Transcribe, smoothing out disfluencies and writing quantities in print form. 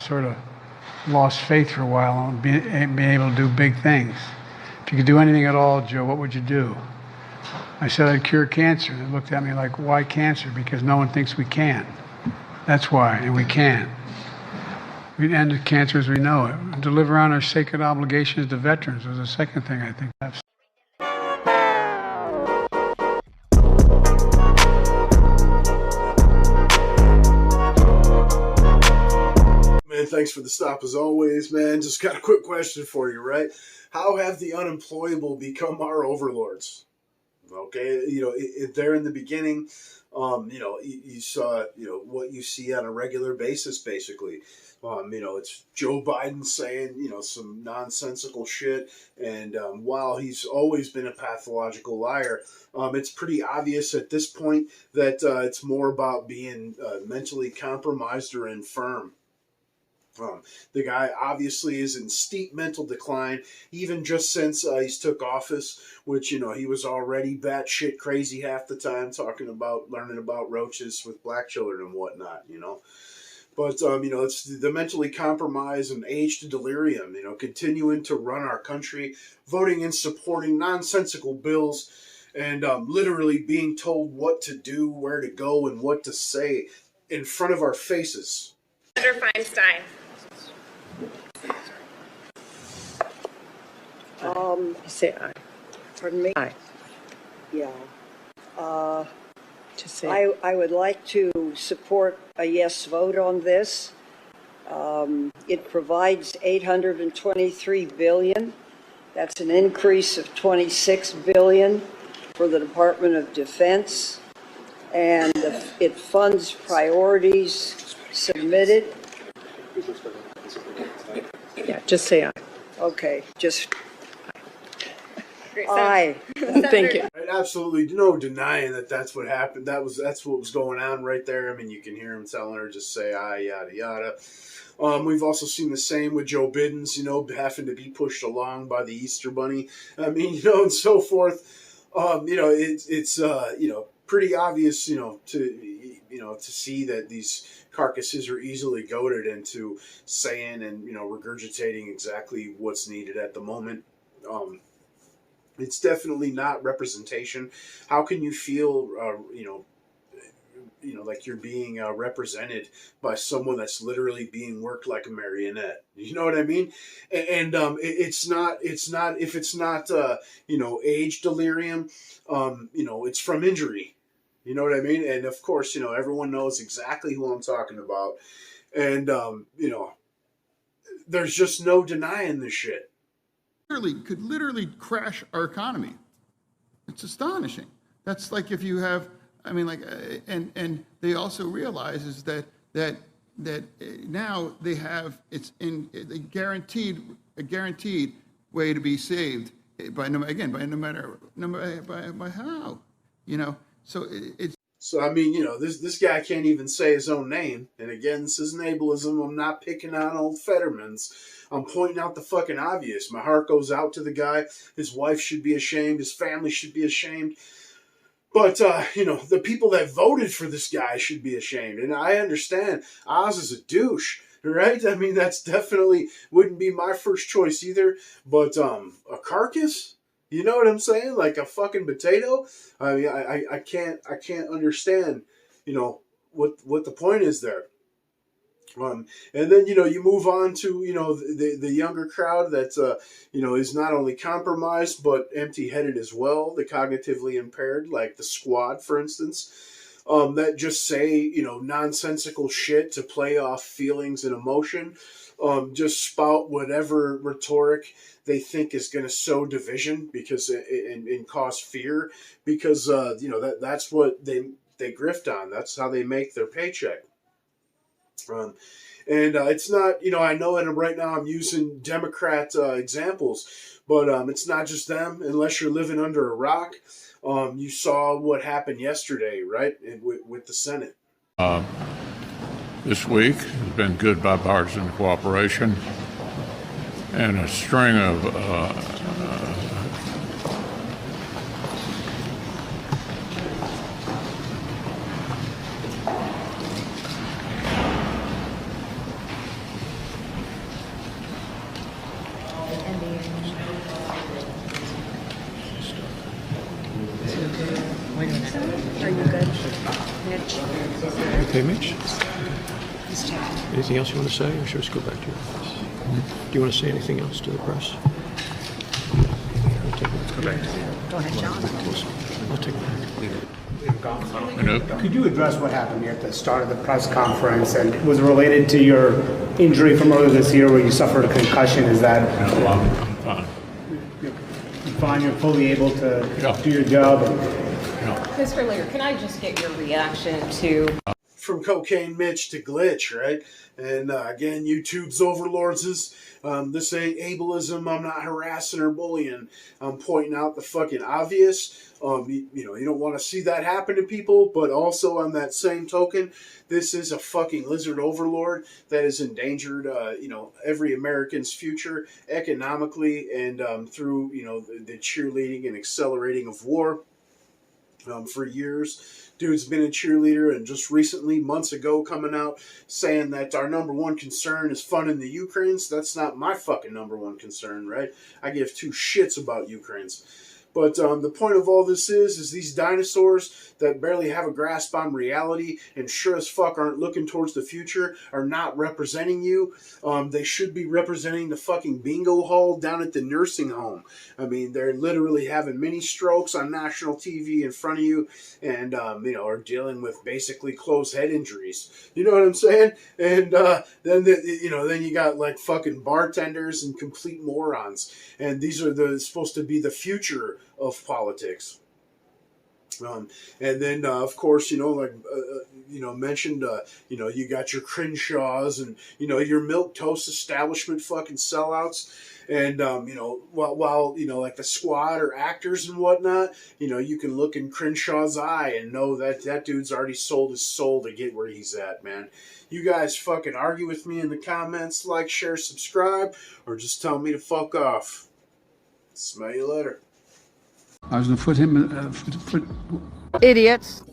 sort of lost faith for a while on being able to do big things. If you could do anything at all, Joe, what would you do? I said I'd cure cancer. They looked at me like, why cancer? Because no one thinks we can. That's why, and we can. We'd end cancer as we know it. Deliver on our sacred obligations to veterans was the second thing I think. Man, thanks for the stop as always, man. Just got a quick question for you, right? How have the unemployable become our overlords? Okay, there in the beginning, you saw, what you see on a regular basis, basically. It's Joe Biden saying, some nonsensical shit. And while he's always been a pathological liar, it's pretty obvious at this point that it's more about being mentally compromised or infirm. The guy obviously is in steep mental decline, even just since he's took office, which, he was already batshit crazy half the time, learning about roaches with black children and whatnot, But, it's the mentally compromised and age to delirium, continuing to run our country, voting and supporting nonsensical bills, and literally being told what to do, where to go, and what to say in front of our faces. Senator Feinstein. Say aye. Pardon me? Aye. Yeah. Just say I would like to support a yes vote on this. It provides $823 billion. That's an increase of $26 billion for the Department of Defense. And it funds priorities submitted. yeah. Just say aye. Okay, just Great. aye. Thank you. Right, absolutely no denying that that's what happened. That's what was going on right there. I mean, you can hear him telling her just say aye, yada yada. We've also seen the same with Joe Biden's, having to be pushed along by the Easter Bunny. I mean, and so forth. It's pretty obvious, to see that these carcasses are easily goaded into saying and regurgitating exactly what's needed at the moment. It's definitely not representation. How can you feel, like you're being represented by someone that's literally being worked like a marionette? You know what I mean? And it's not if it's not age delirium, it's from injury. You know what I mean? And of course, everyone knows exactly who I'm talking about. And there's just no denying this shit. Could literally crash our economy. It's astonishing. That's like if you have, and they also realize is that now they have a guaranteed way to be saved by how, so it's. So, this guy can't even say his own name. And again, this is ableism. I'm not picking on old Fetterman's. I'm pointing out the fucking obvious. My heart goes out to the guy. His wife should be ashamed. His family should be ashamed. But, the people that voted for this guy should be ashamed. And I understand Oz is a douche, right? That's definitely wouldn't be my first choice either. But a carcass? You know what I'm saying? Like a fucking potato? I can't understand, what the point is there. And then, you move on to, the younger crowd that, is not only compromised, but empty-headed as well. The cognitively impaired, like the Squad, for instance, that just say, nonsensical shit to play off feelings and emotion. Just spout whatever rhetoric they think is going to sow division because and cause fear because that's what they grift on. That's how they make their paycheck. And it's not, I know, and right now I'm using Democrat examples, but it's not just them. Unless you're living under a rock, you saw what happened yesterday, right, with the Senate. This week has been good bipartisan cooperation and a string of Okay, Mitch. Anything else you want to say, or should we just go back to your office? Do you want to say anything else to the press? Let's go back. Go ahead, John. I'll take it. Could you address what happened here at the start of the press conference, and was it related to your injury from earlier this year where you suffered a concussion? Is that I'm fine. you're fine? You're fully able to Yeah. do your job? Mr. Lear, can I just get your reaction to From Cocaine Mitch to Glitch, right? And again, YouTube's overlords is this ain't ableism. I'm not harassing or bullying. I'm pointing out the fucking obvious. You don't want to see that happen to people, but also on that same token, this is a fucking lizard overlord that has endangered, every American's future economically and through, the cheerleading and accelerating of war. For years. Dude's been a cheerleader, and just recently, months ago, coming out saying that our number one concern is funding the Ukrainians. That's not my fucking number one concern, right? I give two shits about Ukrainians. But the point of all this is these dinosaurs that barely have a grasp on reality and sure as fuck aren't looking towards the future are not representing you. They should be representing the fucking bingo hall down at the nursing home. I mean, they're literally having mini strokes on national TV in front of you and, are dealing with basically closed head injuries. You know what I'm saying? And then you got like fucking bartenders and complete morons. And these are supposed to be the future of politics. And then, of course, mentioned, you got your Crenshaws and, your milquetoast establishment fucking sellouts. And, while like the squad or actors and whatnot, you can look in Crenshaw's eye and know that dude's already sold his soul to get where he's at, man. You guys fucking argue with me in the comments, like, share, subscribe, or just tell me to fuck off. Smell you later. I was going to put him, idiots?